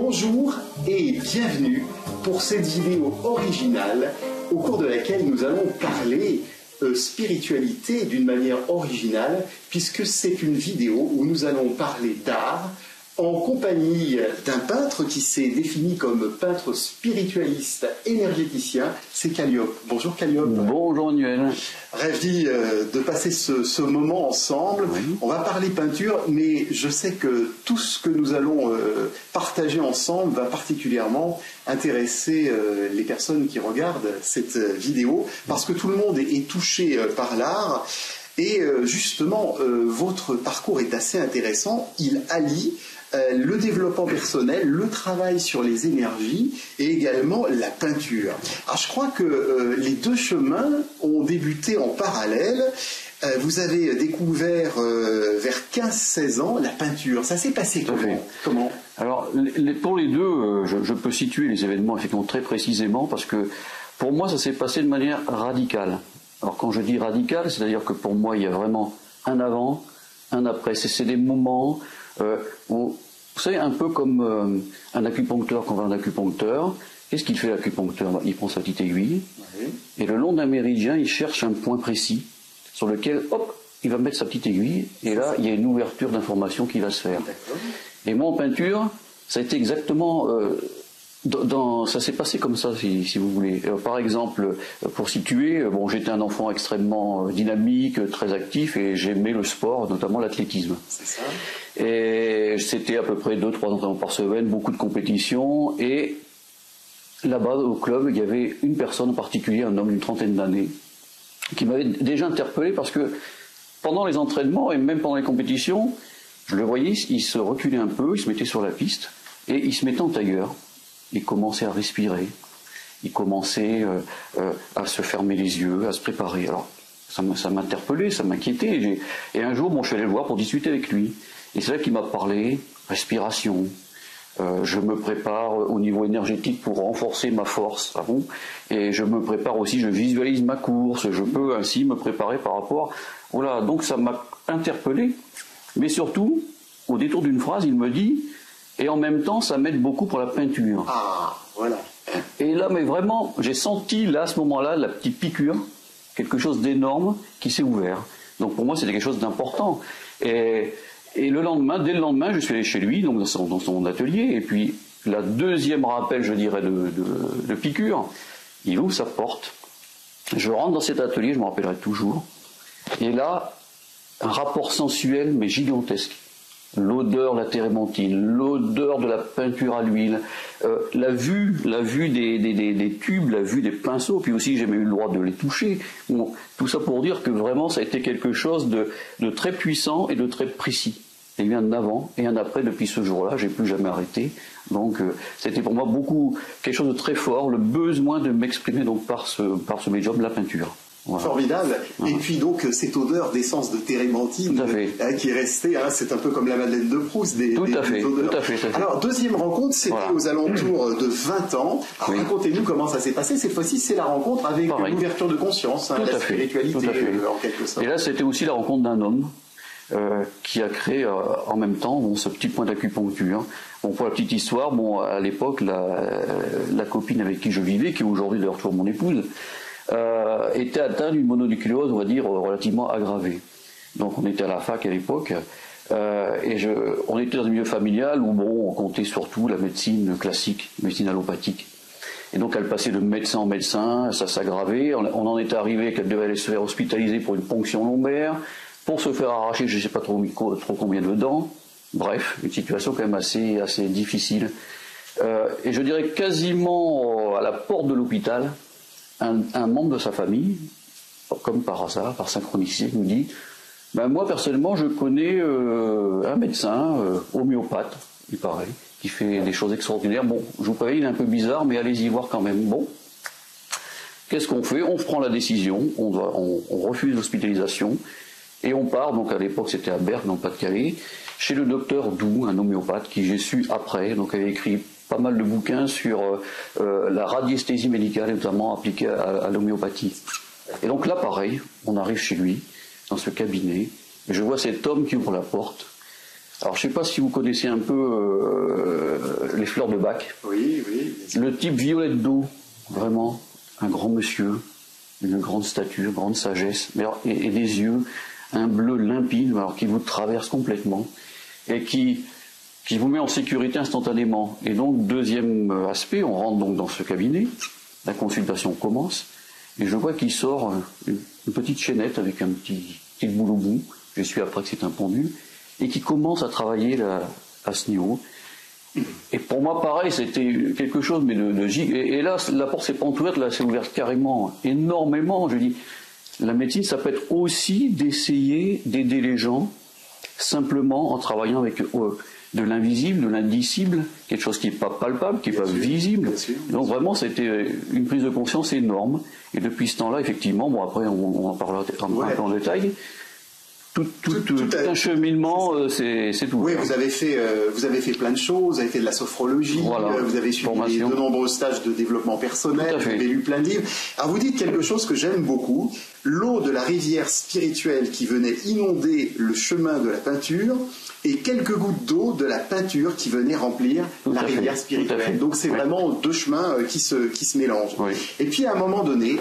Bonjour et bienvenue pour cette vidéo originale au cours de laquelle nous allons parler spiritualité d'une manière originale, puisque c'est une vidéo où nous allons parler d'art en compagnie d'un peintre qui s'est défini comme peintre spiritualiste énergéticien, c'est Calliope. Bonjour Calliope. Bonjour Manuel. Ravi de passer ce moment ensemble. Oui. On va parler peinture, mais je sais que tout ce que nous allons partager ensemble va particulièrement intéresser les personnes qui regardent cette vidéo, parce que tout le monde est touché par l'art. Et justement, votre parcours est assez intéressant. Il allie le développement personnel, le travail sur les énergies et également la peinture. Alors je crois que les deux chemins ont débuté en parallèle. Vous avez découvert vers 15-16 ans la peinture. Ça s'est passé comment? Alors pour les deux, je peux situer les événements effectivement très précisément, parce que pour moi ça s'est passé de manière radicale. Alors quand je dis radicale, c'est-à-dire que pour moi il y a vraiment un avant, un après. C'est des moments où, vous savez, un peu comme un acupuncteur, quand on va à un acupuncteur, qu'est-ce qu'il fait l'acupuncteur? Il prend sa petite aiguille, et le long d'un méridien, il cherche un point précis sur lequel, hop, il va mettre sa petite aiguille, et là, il y a une ouverture d'information qui va se faire. Et moi, en peinture, ça a été exactement... ça s'est passé comme ça, si vous voulez. Par exemple, pour situer, j'étais un enfant extrêmement dynamique, très actif, et j'aimais le sport, notamment l'athlétisme. C'est ça. Et c'était à peu près 2-3 entraînements par semaine, beaucoup de compétitions, et là-bas, au club, il y avait une personne en particulier, un homme d'une trentaine d'années, qui m'avait déjà interpellé, parce que pendant les entraînements, et même pendant les compétitions, je le voyais, il se reculait un peu, il se mettait sur la piste, et il se mettait en tailleur. Il commençait à respirer, il commençait à se fermer les yeux, à se préparer. Alors, ça m'interpellait, ça m'inquiétait. Et un jour, je suis allé le voir pour discuter avec lui. Et c'est là qu'il m'a parlé respiration. Je me prépare au niveau énergétique pour renforcer ma force. Ah bon? Et je me prépare aussi, je visualise ma course. Je peux ainsi me préparer par rapport... Voilà, donc ça m'a interpellé. Mais surtout, au détour d'une phrase, il me dit... Et en même temps, ça m'aide beaucoup pour la peinture. Ah, voilà. Et là, mais vraiment, j'ai senti, là, à ce moment-là, la petite piqûre, quelque chose d'énorme qui s'est ouvert. Donc pour moi, c'était quelque chose d'important. Et le lendemain, dès le lendemain, je suis allé chez lui, donc dans son atelier, et puis, la deuxième rappel, je dirais, de piqûre, il ouvre sa porte. Je rentre dans cet atelier, je me rappellerai toujours. Et là, un rapport sensuel, mais gigantesque. L'odeur de la térébenthine, l'odeur de la peinture à l'huile, la vue des tubes, la vue des pinceaux, puis aussi j'ai même eu le droit de les toucher. Bon, tout ça pour dire que vraiment ça a été quelque chose de très puissant et de très précis. Il y a eu un avant et un après depuis ce jour-là, j'ai plus jamais arrêté. Donc c'était pour moi quelque chose de très fort, le besoin de m'exprimer donc par ce médium, la peinture. Voilà. Formidable. Et puis donc cette odeur d'essence de térébenthine qui est restée, c'est un peu comme la Madeleine de Proust, des odeurs. Tout à fait. Alors deuxième rencontre, c'était aux alentours de 20 ans. Alors racontez-nous comment ça s'est passé. Cette fois-ci, c'est la rencontre avec l'ouverture de conscience, la spiritualité en quelque sorte. Et là, c'était aussi la rencontre d'un homme qui a créé en même temps ce petit point d'acupuncture. Bon, pour la petite histoire, à l'époque, la copine avec qui je vivais, qui est aujourd'hui d'ailleurs toujours mon épouse, était atteint d'une mononucléose, on va dire, relativement aggravée. Donc on était à la fac à l'époque, on était dans un milieu familial où on comptait surtout la médecine classique, médecine allopathique. Et donc elle passait de médecin en médecin, ça s'aggravait, on en est arrivé qu'elle devait aller se faire hospitaliser pour une ponction lombaire, pour se faire arracher je ne sais pas trop combien de dents. Bref, une situation quand même assez difficile. Et je dirais quasiment à la porte de l'hôpital, un membre de sa famille, comme par hasard, par synchronicité, nous dit moi personnellement je connais un médecin homéopathe, il paraît, qui fait des choses extraordinaires. Bon, je vous préviens, il est un peu bizarre, mais allez-y voir quand même. Bon, qu'est-ce qu'on fait? On prend la décision, on refuse l'hospitalisation, et on part, donc à l'époque c'était à Berck, dans le Pas-de-Calais, chez le docteur Doux, un homéopathe, qui j'ai su après, donc avait écrit pas mal de bouquins sur la radiesthésie médicale, notamment appliquée à l'homéopathie. Et donc là, pareil, on arrive chez lui, dans ce cabinet, et je vois cet homme qui ouvre la porte, Alors je ne sais pas si vous connaissez un peu les fleurs de Bach. Oui, oui. Le type Violette d'eau, vraiment un grand monsieur, une grande stature, grande sagesse, et des yeux, un bleu limpide, alors qui vous traverse complètement et qui vous met en sécurité instantanément. Et donc deuxième aspect, on rentre donc dans ce cabinet, la consultation commence, et je vois qu'il sort une petite chaînette avec un petit boule au bout, je suis après que c'est un pendule, et qui commence à travailler à ce niveau. Et pour moi, pareil, c'était quelque chose, mais et là, la porte s'est pas ouverte, là, c'est ouverte carrément, énormément. Je dis, la médecine, ça peut être aussi d'essayer d'aider les gens, simplement en travaillant avec de l'invisible, de l'indicible, quelque chose qui n'est pas palpable, qui n'est pas visible. Donc vraiment, c'était une prise de conscience énorme. Et depuis ce temps-là, effectivement, bon, après, on en parlera un peu en détail. Tout un cheminement, c'est tout. Oui, vous avez fait plein de choses, vous avez fait de la sophrologie, voilà, vous avez suivi de nombreux stages de développement personnel, vous avez lu plein de livres. Alors vous dites quelque chose que j'aime beaucoup, l'eau de la rivière spirituelle qui venait inonder le chemin de la peinture et quelques gouttes d'eau de la peinture qui venaient remplir la rivière spirituelle. Donc c'est vraiment deux chemins qui se mélangent. Oui. Et puis à un moment donné,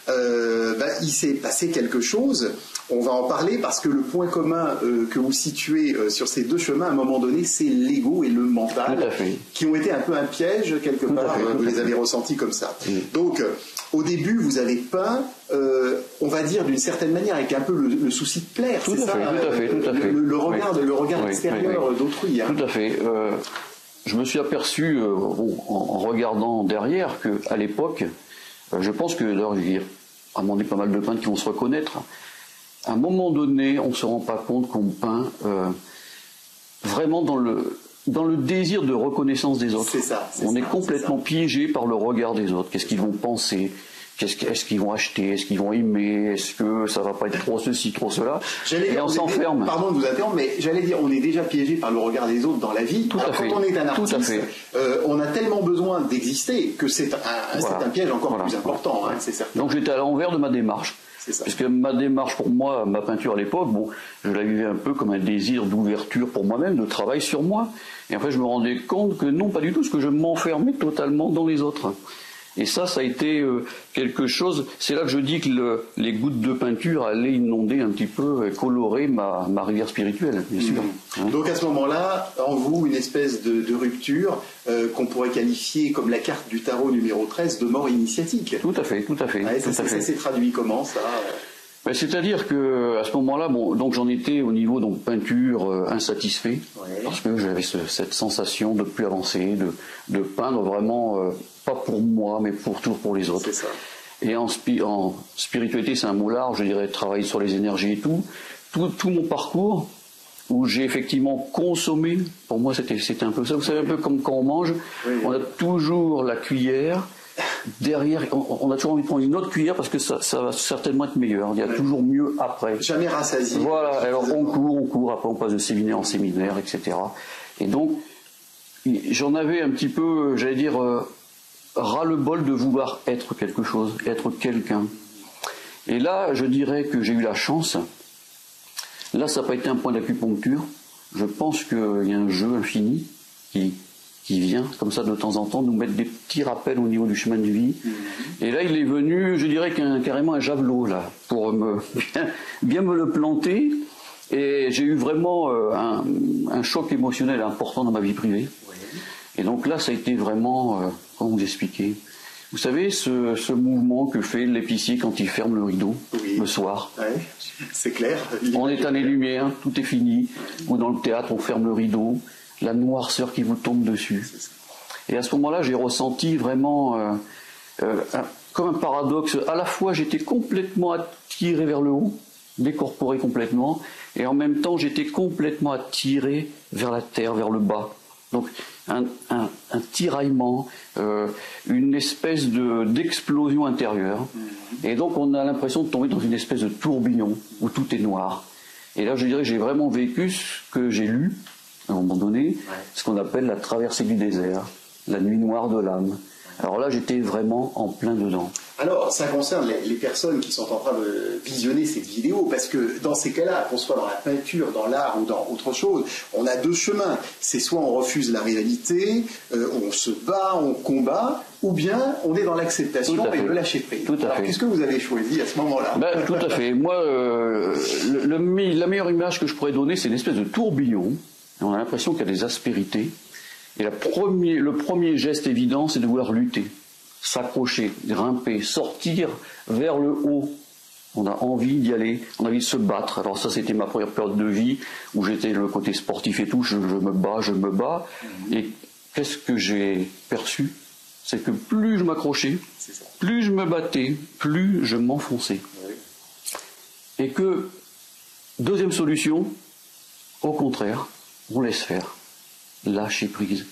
il s'est passé quelque chose. On va en parler parce que le point commun que vous situez sur ces deux chemins, à un moment donné, c'est l'ego et le mental, qui ont été un peu un piège quelque part. Vous les avez ressentis comme ça. Donc, au début, vous avez peint, on va dire d'une certaine manière, avec un peu le souci de plaire, c'est ça, tout à fait. Le regard extérieur d'autrui. Hein. Tout à fait. Je me suis aperçu, en regardant derrière, qu'à l'époque, je pense que, d'ailleurs, il y a pas mal de peintres qui vont se reconnaître. À un moment donné, on ne se rend pas compte qu'on peint vraiment dans le désir de reconnaissance des autres. On est complètement piégé par le regard des autres. Qu'est-ce qu'ils vont penser ? Est-ce qu'ils vont acheter? Est-ce qu'ils vont aimer? Est-ce que ça va pas être trop ceci, trop cela? Et on s'enferme. Pardon de vous interrompre, mais j'allais dire, on est déjà piégé par le regard des autres dans la vie. Tout à fait. Quand on est un artiste, on a tellement besoin d'exister que c'est un piège encore plus important, hein, c'est certain. Donc j'étais à l'envers de ma démarche. Parce que ma démarche pour moi, ma peinture à l'époque, bon, je la vivais un peu comme un désir d'ouverture pour moi-même, de travail sur moi. Et après je me rendais compte que non, pas du tout, parce que je m'enfermais totalement dans les autres. Et ça a été quelque chose, c'est là que je dis que les gouttes de peinture allaient inonder un petit peu, colorer ma rivière spirituelle, bien sûr. Hein. Donc à ce moment-là, en vous, une espèce de rupture qu'on pourrait qualifier comme la carte du tarot numéro 13 de mort initiatique. Tout à fait. Ouais, ça s'est traduit comment, ça? C'est-à-dire que à ce moment-là, bon, donc j'en étais au niveau peinture insatisfait, parce que j'avais cette sensation de ne plus avancer, de peindre vraiment pas pour moi, mais toujours pour les autres. C'est ça. Et en spiritualité, c'est un mot large, je dirais travailler sur les énergies et tout mon parcours où j'ai effectivement consommé. Pour moi, c'était un peu ça. Vous savez, un peu comme quand on mange, on a toujours la cuillère. Derrière, on a toujours envie de prendre une autre cuillère parce que ça va certainement être meilleur. Il y a toujours mieux après. Jamais rassasié. Voilà, alors on court, après on passe de séminaire en séminaire, etc. Et donc, j'en avais un petit peu, j'allais dire, ras-le-bol de vouloir être quelque chose, être quelqu'un. Et là, je dirais que j'ai eu la chance. Là, ça n'a pas été un point d'acupuncture. Je pense qu'il y a un jeu infini qui vient, comme ça, de temps en temps, nous mettre des petits rappels au niveau du chemin de vie. Et là, il est venu, je dirais, carrément un javelot, là, pour bien me le planter. Et j'ai eu vraiment un choc émotionnel important dans ma vie privée. Et donc là, ça a été vraiment, comment vous expliquer? Vous savez, ce mouvement que fait l'épicier quand il ferme le rideau, le soir. Ouais, c'est clair. On éteint les lumières, tout est fini. Ou dans le théâtre, on ferme le rideau. La noirceur qui vous tombe dessus. Et à ce moment-là, j'ai ressenti vraiment comme un paradoxe. À la fois, j'étais complètement attiré vers le haut, décorporé complètement, et en même temps, j'étais complètement attiré vers la terre, vers le bas. Donc, un tiraillement, une espèce d'explosion intérieure. Et donc, on a l'impression de tomber dans une espèce de tourbillon où tout est noir. Et là, je dirais, j'ai vraiment vécu ce que j'ai lu, à un moment donné, ce qu'on appelle la traversée du désert, la nuit noire de l'âme. Alors là, j'étais vraiment en plein dedans. Alors, ça concerne les personnes qui sont en train de visionner cette vidéo, parce que dans ces cas-là, qu'on soit dans la peinture, dans l'art ou dans autre chose, on a deux chemins. C'est soit on refuse la réalité, on se bat, on combat, ou bien on est dans l'acceptation et le lâcher prise. Alors, qu'est-ce que vous avez choisi à ce moment-là? Tout à fait. Moi, la meilleure image que je pourrais donner, c'est une espèce de tourbillon. On a l'impression qu'il y a des aspérités. Et le premier geste évident, c'est de vouloir lutter, s'accrocher, grimper, sortir vers le haut. On a envie d'y aller, on a envie de se battre. Alors ça, c'était ma première période de vie, où j'étais le côté sportif et tout, je me bats. Et qu'est-ce que j'ai perçu? C'est que plus je m'accrochais, plus je me battais, plus je m'enfonçais. Et que, deuxième solution, au contraire, on laisse faire. Lâcher prise,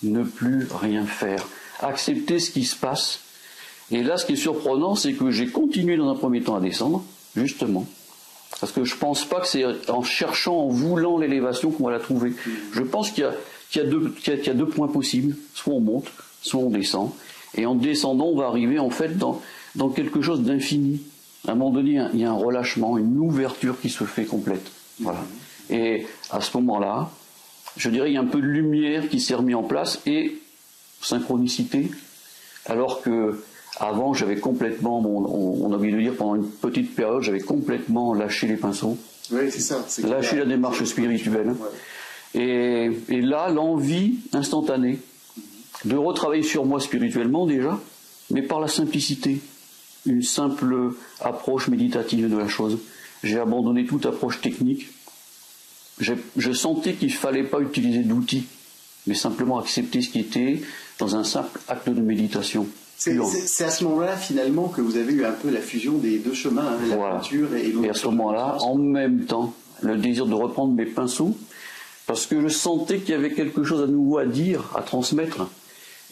ne plus rien faire, accepter ce qui se passe. Et là, ce qui est surprenant, c'est que j'ai continué dans un premier temps à descendre, justement, parce que je pense pas que c'est en cherchant, en voulant l'élévation qu'on va la trouver. Je pense qu'il y a deux points possibles, soit on monte, soit on descend, et en descendant, on va arriver en fait dans quelque chose d'infini. À un moment donné, il y a un relâchement, une ouverture qui se fait complète. Voilà. Et à ce moment-là, je dirais qu'il y a un peu de lumière qui s'est remis en place et synchronicité, alors que avant j'avais complètement, on a oublié de dire, pendant une petite période, j'avais complètement lâché les pinceaux, oui, c'est ça, lâché la démarche spirituelle. Ouais. Et là, l'envie instantanée de retravailler sur moi spirituellement déjà, mais par la simplicité, une simple approche méditative de la chose. J'ai abandonné toute approche technique. Je sentais qu'il ne fallait pas utiliser d'outils, mais simplement accepter ce qui était dans un simple acte de méditation. C'est à ce moment-là, finalement, que vous avez eu un peu la fusion des deux chemins, hein, la peinture et l'autre. Et à ce moment-là, en même temps, le désir de reprendre mes pinceaux, parce que je sentais qu'il y avait quelque chose à nouveau à dire, à transmettre.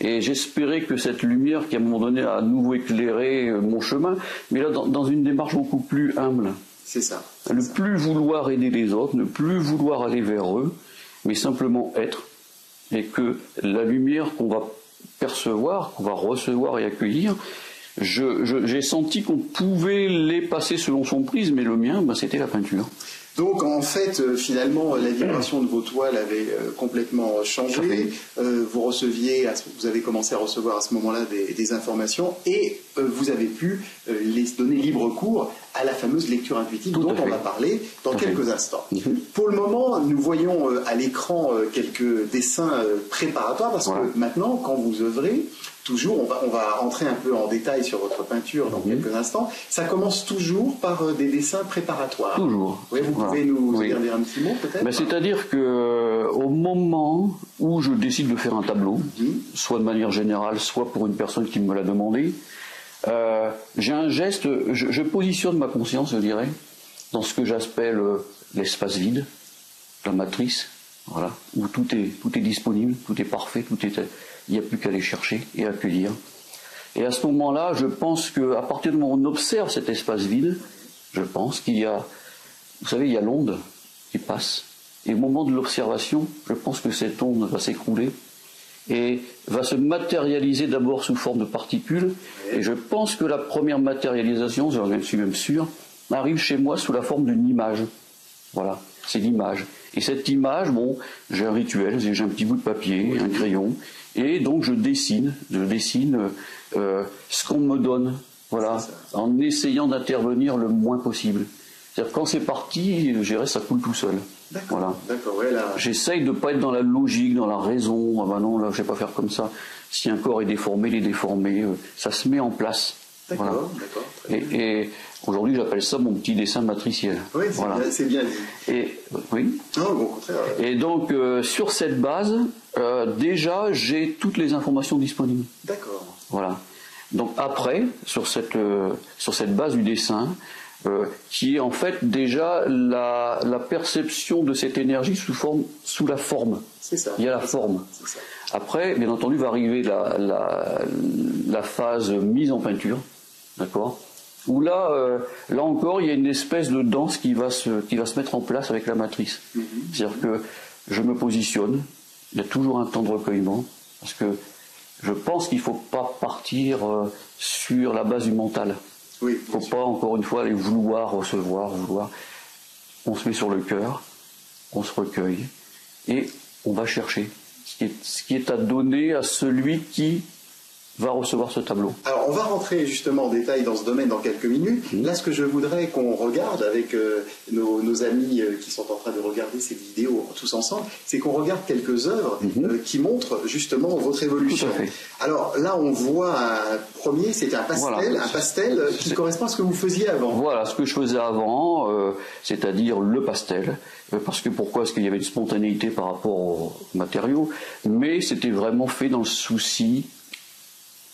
Et j'espérais que cette lumière qui, à un moment donné, a à nouveau éclairé mon chemin, mais là, dans une démarche beaucoup plus humble. C'est ça. Ne plus vouloir aider les autres, ne plus vouloir aller vers eux, mais simplement être. Et que la lumière qu'on va percevoir, qu'on va recevoir et accueillir, j'ai senti qu'on pouvait les passer selon son prisme, mais le mien, c'était la peinture. Donc en fait, finalement, la vibration de vos toiles avait complètement changé. Vous avez commencé à recevoir à ce moment-là des informations et vous avez pu les donner libre cours à la fameuse lecture intuitive dont on va parler dans quelques instants. Pour le moment, nous voyons à l'écran quelques dessins préparatoires parce que maintenant, quand vous œuvrez, toujours, on va entrer un peu en détail sur votre peinture dans quelques instants. Ça commence toujours par des dessins préparatoires. Toujours. Oui, vous pouvez nous dire un petit mot peut-être? C'est-à-dire qu'au moment où je décide de faire un tableau, soit de manière générale, soit pour une personne qui me l'a demandé, j'ai un geste, je positionne ma conscience, je dirais, dans ce que j'appelle l'espace vide, la matrice, voilà, où tout est disponible, tout est parfait, il n'y a plus qu'à aller chercher et accueillir. Et à ce moment-là, je pense qu'à partir du moment où on observe cet espace vide, je pense qu'il y a, vous savez, il y a l'onde qui passe. Et au moment de l'observation, je pense que cette onde va s'écrouler et va se matérialiser d'abord sous forme de particules. Et je pense que la première matérialisation, j'en suis même sûr, arrive chez moi sous la forme d'une image. Voilà, c'est l'image. Et cette image, j'ai un rituel, j'ai un petit bout de papier, un crayon, et donc je dessine ce qu'on me donne, voilà, en essayant d'intervenir le moins possible. C'est-à-dire quand c'est parti, je dirais ça coule tout seul. Voilà. J'essaye de ne pas être dans la logique, dans la raison. Ah ben non, là je vais pas faire comme ça. Si un corps est déformé, il est déformé. Ça se met en place. D'accord. Et aujourd'hui, j'appelle ça mon petit dessin matriciel. Oui, c'est bien dit. Et oui. Non, au contraire. Et donc sur cette base, déjà j'ai toutes les informations disponibles. D'accord. Voilà. Donc après, sur cette base du dessin, qui est en fait déjà la perception de cette énergie sous la forme. C'est ça. Il y a la forme. Après, bien entendu, va arriver la phase mise en peinture, d'accord, où là encore, il y a une espèce de danse qui va se mettre en place avec la matrice. C'est-à-dire que je me positionne, il y a toujours un temps de recueillement, parce que je pense qu'il ne faut pas partir sur la base du mental. Oui, il ne faut pas, encore une fois, aller vouloir recevoir, vouloir. On se met sur le cœur, on se recueille, et on va chercher ce qui est à donner à celui qui va recevoir ce tableau. Alors, on va rentrer justement en détail dans ce domaine dans quelques minutes. Là, ce que je voudrais qu'on regarde avec nos amis qui sont en train de regarder cette vidéo tous ensemble, c'est qu'on regarde quelques œuvres qui montrent justement votre évolution. Tout à fait. Alors là, on voit un premier, c'était un pastel, voilà. Un pastel qui correspond à ce que vous faisiez avant. Voilà, ce que je faisais avant, c'est-à-dire le pastel. Parce que pourquoi? Parce qu'il y avait une spontanéité par rapport aux matériaux, mais c'était vraiment fait dans le souci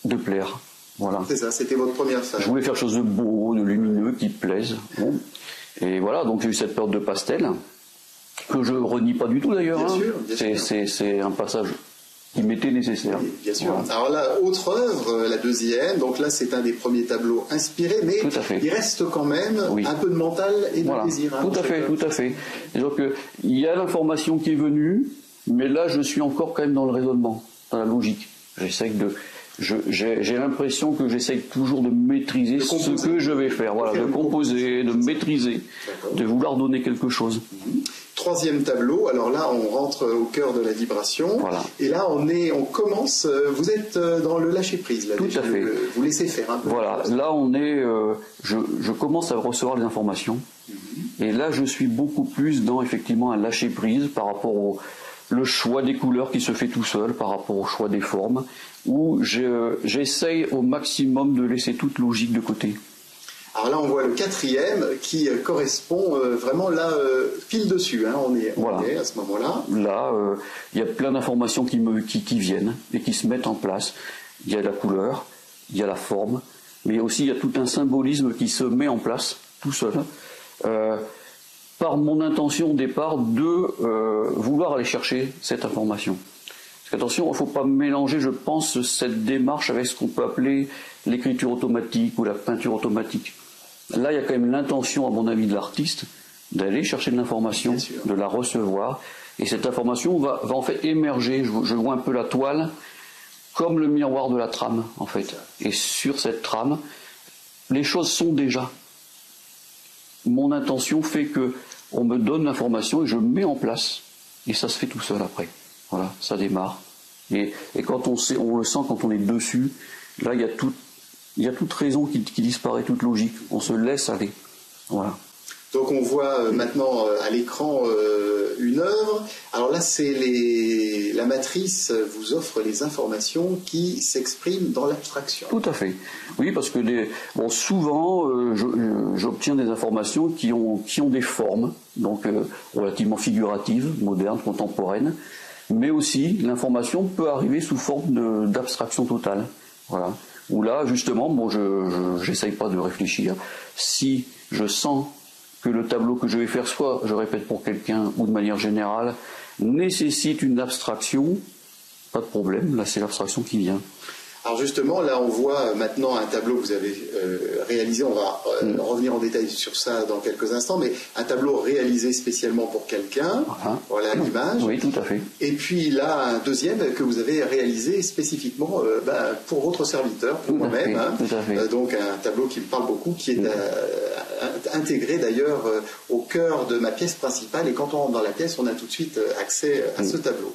de plaire. Voilà. C'est ça, c'était votre première phase. Je voulais faire quelque chose de beau, de lumineux, qui plaise. Bon. Et voilà, donc j'ai eu cette période de pastel, que je renie pas du tout d'ailleurs. Bien sûr, bien sûr. C'est un passage qui m'était nécessaire. Oui, bien sûr. Voilà. Alors là, autre œuvre, la deuxième, donc là c'est un des premiers tableaux inspirés, mais il reste quand même un peu de mental et de désir. Tout à fait, tout à fait. Donc il y a l'information qui est venue, mais là je suis encore quand même dans le raisonnement, dans la logique. J'ai l'impression que j'essaye toujours de maîtriser ce que je vais faire, voilà, de composer, de maîtriser, de vouloir donner quelque chose. Troisième tableau, alors là on rentre au cœur de la vibration, voilà. Et là on commence, vous êtes dans le lâcher prise, là, tout à fait. Vous laissez faire un peu. Voilà, là on est, je commence à recevoir les informations, et là je suis beaucoup plus dans effectivement un lâcher prise par rapport au le choix des couleurs qui se fait tout seul, par rapport au choix des formes, où j'essaye au maximum de laisser toute logique de côté. Alors là, on voit le quatrième qui correspond vraiment là, pile dessus. Hein, on est à ce moment-là. Là, il y a plein d'informations qui viennent et qui se mettent en place. Il y a la couleur, il y a la forme, mais aussi il y a tout un symbolisme qui se met en place tout seul. Par mon intention au départ de vouloir aller chercher cette information. Parce qu'attention, il ne faut pas mélanger, je pense, cette démarche avec ce qu'on peut appeler l'écriture automatique ou la peinture automatique. Là, il y a quand même l'intention, à mon avis, de l'artiste d'aller chercher de l'information, de la recevoir, et cette information va en fait émerger. Je vois un peu la toile comme le miroir de la trame, en fait. Et sur cette trame, les choses sont déjà. Mon intention fait que on me donne l'information et je mets en place. Et ça se fait tout seul après. Voilà, ça démarre. Et quand on le sent quand on est dessus, là il y a toute raison qui disparaît, toute logique. On se laisse aller. Voilà. Donc on voit maintenant à l'écran une œuvre. Alors là, c'est la matrice vous offre les informations qui s'expriment dans l'abstraction. Tout à fait. Oui, parce que souvent, j'obtiens des informations qui ont des formes, donc relativement figuratives, modernes, contemporaines, mais aussi l'information peut arriver sous forme d'abstraction totale. Voilà. Où là, justement, j'essaye pas de réfléchir. Si je sens que le tableau que je vais faire, soit je répète pour quelqu'un ou de manière générale, nécessite une abstraction, pas de problème, là c'est l'abstraction qui vient. Alors justement, là on voit maintenant un tableau que vous avez réalisé, on va revenir en détail sur ça dans quelques instants, mais un tableau réalisé spécialement pour quelqu'un, voilà l'image. Oui, tout à fait. Et puis là, un deuxième que vous avez réalisé spécifiquement pour votre serviteur, pour moi-même. Donc un tableau qui me parle beaucoup, qui est intégré d'ailleurs au cœur de ma pièce principale, et quand on rentre dans la pièce, on a tout de suite accès à ce tableau.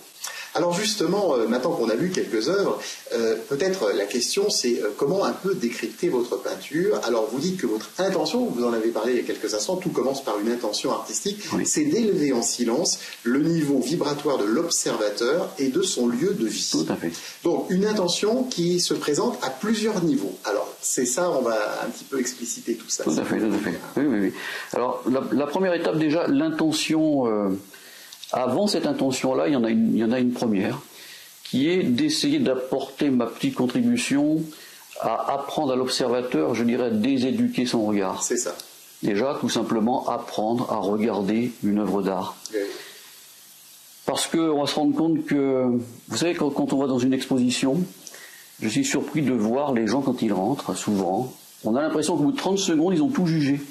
Alors justement, maintenant qu'on a vu quelques œuvres, peut-être la question c'est comment un peu décrypter votre peinture. Alors vous dites que votre intention, vous en avez parlé il y a quelques instants, tout commence par une intention artistique, c'est d'élever en silence le niveau vibratoire de l'observateur et de son lieu de vie. Tout à fait. Donc une intention qui se présente à plusieurs niveaux. Alors c'est ça, on va un petit peu expliciter tout ça. Tout à fait, tout à fait. Oui. Alors la première étape déjà, l'intention... Avant cette intention-là, il y en a une première, qui est d'essayer d'apporter ma petite contribution à apprendre à l'observateur, je dirais, à déséduquer son regard. C'est ça. Déjà, tout simplement, apprendre à regarder une œuvre d'art. Oui. Parce qu'on va se rendre compte que, vous savez, quand on va dans une exposition, je suis surpris de voir les gens quand ils rentrent, souvent, on a l'impression qu'au bout de 30 secondes, ils ont tout jugé.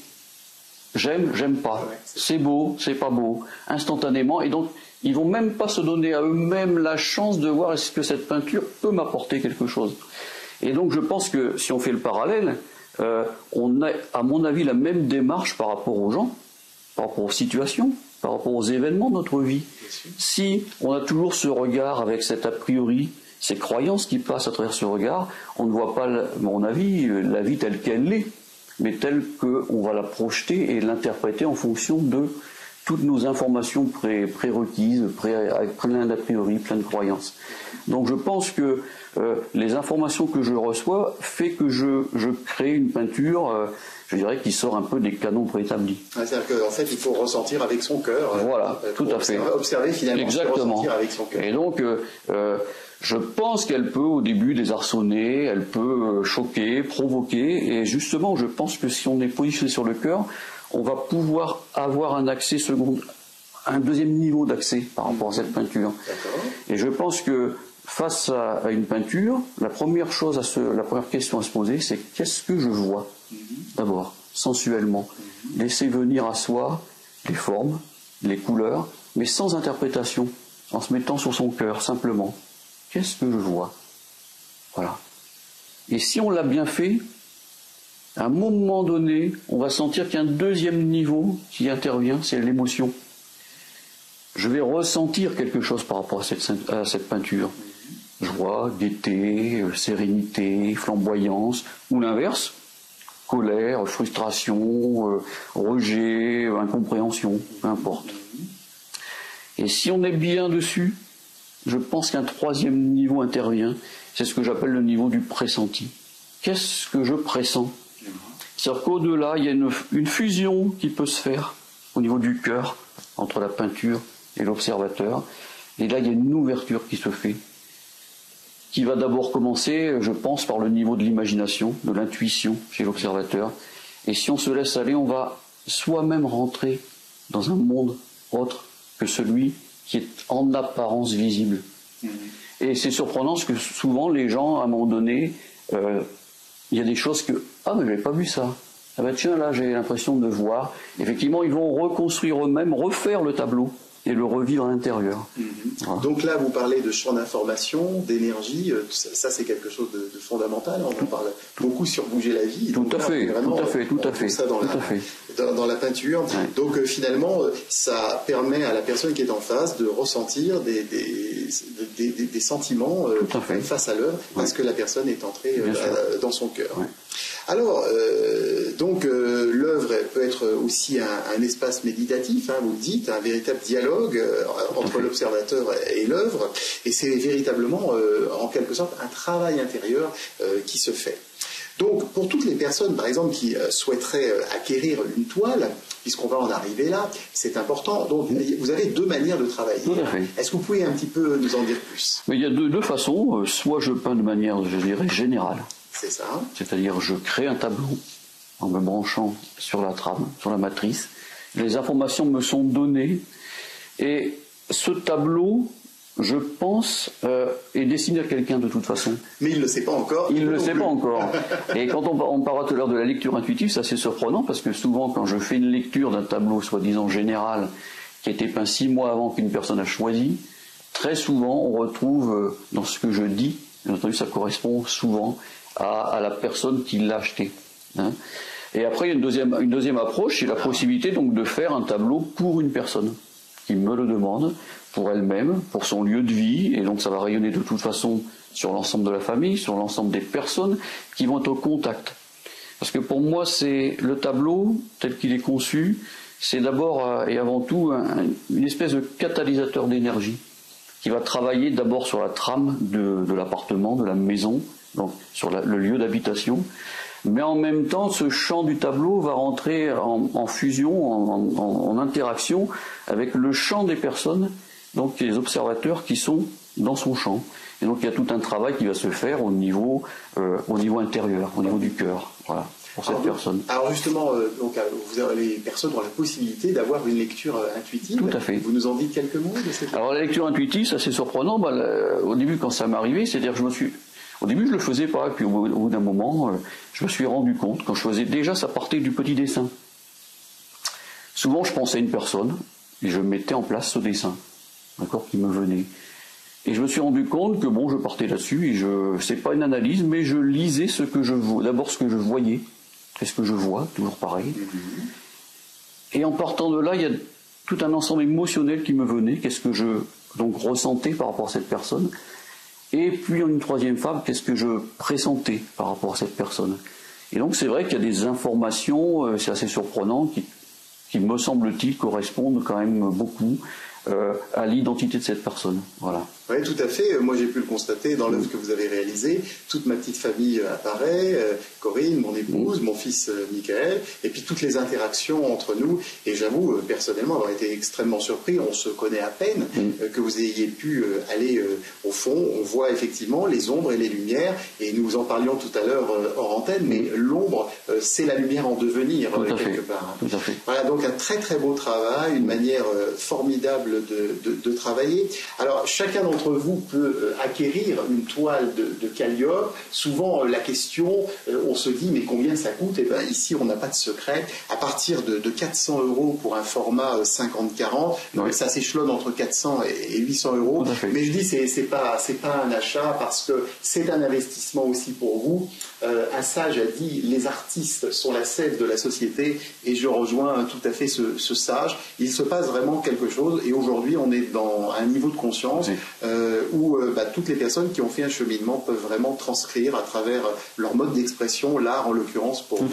j'aime pas, c'est beau, c'est pas beau, instantanément, et donc ils vont même pas se donner à eux-mêmes la chance de voir est-ce que cette peinture peut m'apporter quelque chose. Et donc je pense que si on fait le parallèle, on a à mon avis la même démarche par rapport aux gens, par rapport aux situations, par rapport aux événements de notre vie. Si on a toujours ce regard avec cet a priori, ces croyances qui passent à travers ce regard, on ne voit pas, à mon avis, la vie telle qu'elle est, mais telle qu'on va la projeter et l'interpréter en fonction de toutes nos informations prérequises, avec plein d'a priori, plein de croyances. Donc je pense que les informations que je reçois fait que je crée une peinture, je dirais, qui sort un peu des canons préétablis. C'est-à-dire qu'en fait, il faut ressentir avec son cœur. Voilà, tout à fait. Observer finalement, exactement. Ressentir avec son cœur. Et donc, je pense qu'elle peut au début désarçonner, elle peut choquer, provoquer, et justement, je pense que si on est positionné sur le cœur, on va pouvoir avoir un accès un deuxième niveau d'accès par rapport à cette peinture. Et je pense que face à une peinture, la première question à se poser, c'est qu'est-ce que je vois? D'abord, sensuellement, laisser venir à soi les formes, les couleurs, mais sans interprétation, en se mettant sur son cœur, simplement. Qu'est-ce que je vois? Voilà. Et si on l'a bien fait, à un moment donné, on va sentir qu'il y a un deuxième niveau qui intervient, c'est l'émotion. Je vais ressentir quelque chose par rapport à cette peinture. Joie, gaieté, sérénité, flamboyance, ou l'inverse, colère, frustration, rejet, incompréhension, peu importe. Et si on est bien dessus, je pense qu'un troisième niveau intervient, c'est ce que j'appelle le niveau du pressenti. Qu'est-ce que je pressens? C'est-à-dire qu'au-delà, il y a une fusion qui peut se faire au niveau du cœur, entre la peinture et l'observateur. Et là, il y a une ouverture qui se fait, qui va d'abord commencer, je pense, par le niveau de l'imagination, de l'intuition chez l'observateur. Et si on se laisse aller, on va soi-même rentrer dans un monde autre que celui qui est en apparence visible. Et c'est surprenant parce que souvent, les gens, à un moment donné, il y a des choses que « Ah, mais j'avais pas vu ça. Ah ben tiens, là, j'ai l'impression de voir. » Effectivement, ils vont reconstruire eux-mêmes, refaire le tableau et le revivre à l'intérieur. Voilà. Donc là, vous parlez de champ d'information, d'énergie. Ça, c'est quelque chose de fondamental. On en parle beaucoup sur Bouger la vie. Tout à fait. Ça dans la peinture. Ouais. Donc finalement, ça permet à la personne qui est en face de ressentir des sentiments face à l'œuvre, parce que la personne est entrée dans son cœur. Ouais. Alors, l'œuvre peut être aussi un espace méditatif, vous le dites, un véritable dialogue entre l'observateur et l'œuvre, et c'est véritablement, en quelque sorte, un travail intérieur qui se fait. Donc, pour toutes les personnes, par exemple, qui souhaiteraient acquérir une toile, puisqu'on va en arriver là, c'est important. Donc, vous avez deux manières de travailler. Tout à fait. Est-ce que vous pouvez un petit peu nous en dire plus? Mais il y a deux façons. Soit je peins de manière, je dirais, générale. C'est ça. C'est-à-dire, je crée un tableau en me branchant sur la trame, sur la matrice. Les informations me sont données. Et ce tableau, je pense, est destiné à quelqu'un de toute façon. Mais il ne le sait pas encore. Il ne le sait pas encore. Et quand on parlera tout à l'heure de la lecture intuitive, c'est assez surprenant, parce que souvent, quand je fais une lecture d'un tableau soi-disant général, qui a été peint 6 mois avant qu'une personne a choisi, très souvent, on retrouve dans ce que je dis, bien entendu, ça correspond souvent à la personne qui l'a acheté. Et après, il y a une deuxième approche, c'est la possibilité donc de faire un tableau pour une personne qui me le demande, pour elle-même, pour son lieu de vie, et donc ça va rayonner de toute façon sur l'ensemble de la famille, sur l'ensemble des personnes qui vont être au contact. Parce que pour moi, c'est le tableau, tel qu'il est conçu, c'est d'abord et avant tout une espèce de catalyseur d'énergie, qui va travailler d'abord sur la trame de l'appartement, de la maison, donc sur le lieu d'habitation, mais en même temps, ce champ du tableau va rentrer en fusion, en interaction avec le champ des personnes, donc les observateurs qui sont dans son champ. Et donc il y a tout un travail qui va se faire au niveau intérieur, au niveau du cœur, voilà, pour cette personne. Alors justement, les personnes ont la possibilité d'avoir une lecture intuitive. Tout à fait. Vous nous en dites quelques mots de cette... Alors la lecture intuitive, c'est assez surprenant. Au début, quand ça m'est arrivé, c'est-à-dire que au début, je le faisais pas, et puis au bout d'un moment, je me suis rendu compte, quand je faisais déjà, ça partait du petit dessin. souvent je pensais à une personne et je mettais en place ce dessin, d'accord, qui me venait. Et je me suis rendu compte que bon, je partais là-dessus et c'est pas une analyse, mais je lisais ce que je vois, d'abord ce que je voyais, c'est ce que je vois, toujours pareil. Et en partant de là, il y a tout un ensemble émotionnel qui me venait, qu'est-ce que je donc ressentais par rapport à cette personne. Et puis en une troisième phase, qu'est-ce que je pressentais par rapport à cette personne. Et donc c'est vrai qu'il y a des informations, c'est assez surprenant, qui me semble-t-il correspondent quand même beaucoup à l'identité de cette personne. Voilà. Oui, tout à fait. Moi, j'ai pu le constater dans l'œuvre que vous avez réalisée. Toute ma petite famille apparaît, Corinne, mon épouse, mon fils Michael, et puis toutes les interactions entre nous. Et j'avoue, personnellement, avoir été extrêmement surpris. On se connaît à peine, que vous ayez pu aller au fond. On voit effectivement les ombres et les lumières, et nous en parlions tout à l'heure hors antenne, mais l'ombre, c'est la lumière en devenir, quelque part. Tout à fait. Voilà, donc un très très beau travail, une manière formidable de travailler. Alors, chacun d'entre vous peut acquérir une toile de Calliope. Souvent, la question, on se dit, mais combien ça coûte? Et bien, ici, on n'a pas de secret. À partir de 400 € pour un format 50-40, ça s'échelonne entre 400 et 800 €. Mais je dis, c'est pas un achat parce que c'est un investissement aussi pour vous. Un sage a dit, les artistes sont la sève de la société, et je rejoins tout à fait ce sage. Il se passe vraiment quelque chose, et aujourd'hui, on est dans un niveau de conscience où toutes les personnes qui ont fait un cheminement peuvent vraiment transcrire à travers leur mode d'expression, l'art en l'occurrence pour vous,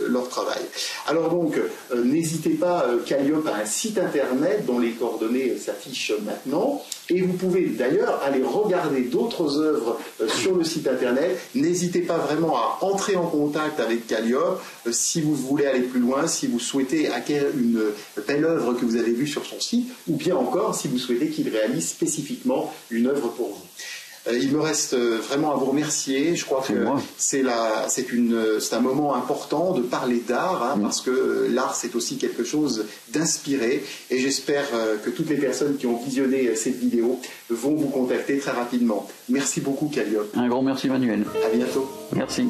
leur travail. Alors donc, n'hésitez pas, Calliope a un site internet dont les coordonnées s'affichent maintenant, et vous pouvez d'ailleurs aller regarder d'autres œuvres sur le site internet. N'hésitez pas vraiment à entrer en contact avec Calliope si vous voulez aller plus loin, si vous souhaitez acquérir une belle œuvre que vous avez vue sur son site, ou bien encore si vous souhaitez qu'il réalise spécifiquement une œuvre pour vous. Il me reste vraiment à vous remercier. Je crois que c'est un moment important de parler d'art, parce que l'art, c'est aussi quelque chose d'inspiré. Et j'espère que toutes les personnes qui ont visionné cette vidéo vont vous contacter très rapidement. Merci beaucoup, Calliope. Un grand merci, Manuel. À bientôt. Merci.